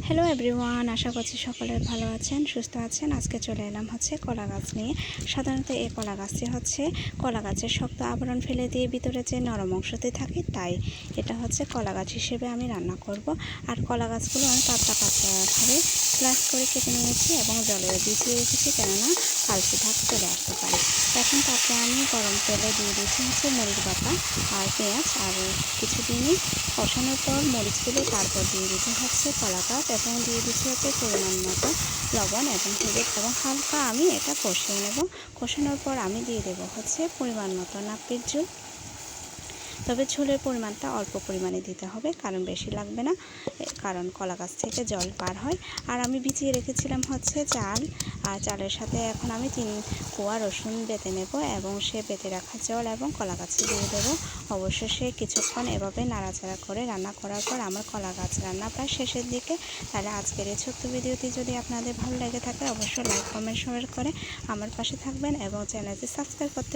Hello everyone, আশা করছি সকলে ভালো আছেন, সুস্থ আছেন। আজকে চলে এলাম কলা গাছ নিয়ে। সাধারণত এই কলা গাছটি কলা গাছের শক্ত আবরণ ফেলে দিয়ে ভিতরে যে নরম অংশতে থাকে, তাই এটা কলা গাছ হিসেবে আমি রান্না করব। আর কলা গাছগুলো আমি পাতলা পাতলাভাবে স্লাইস করে কেটে নিয়েছি এবং জলে ভিজিয়ে রেখেছি, কেননা কালচে দাগ চলে আসতে পারে। এখন তাতে আমি গরম তেলে দিয়ে দিয়েছি মরিচ বাটা আর পেঁয়াজ, আর কিছুদিনই কষানোর পর মরিচগুলো তারপর দিয়ে দিতে কলা গাছ, এবং দিয়ে দিচ্ছি পরিমাণ মতো লবণ এবং হলুদ, এবং হালকা আমি এটা কষিয়ে নেব। কষানোর পর আমি দিয়ে দেবো পরিমাণ মতো নাপির ঝোল। তবে ঝোলের পরিমাণটা অল্প পরিমাণে দিতে হবে, কারণ বেশি লাগবে না, কারণ কলা গাছ থেকে জল বার হয়। আর আমি ভিজিয়ে রেখেছিলাম চাল, আর চালের সাথে এখন আমি 3 কোয়া রসুন বেটে নেব, এবং সে বেটে রাখা জল এবং কলা গাছে দিয়ে দেবো। অবশেষে কিছুক্ষণ এভাবে নাড়াচাড়া করে রান্না করার পর আমার কলা গাছ রান্না প্রায় শেষের দিকে। তাহলে আজকের এই ছোট্ট ভিডিওটি যদি আপনাদের ভালো লেগে থাকে, অবশ্যই লাইক কমেন্ট শেয়ার করে আমার পাশে থাকবেন এবং চ্যানেলটি সাবস্ক্রাইব করতে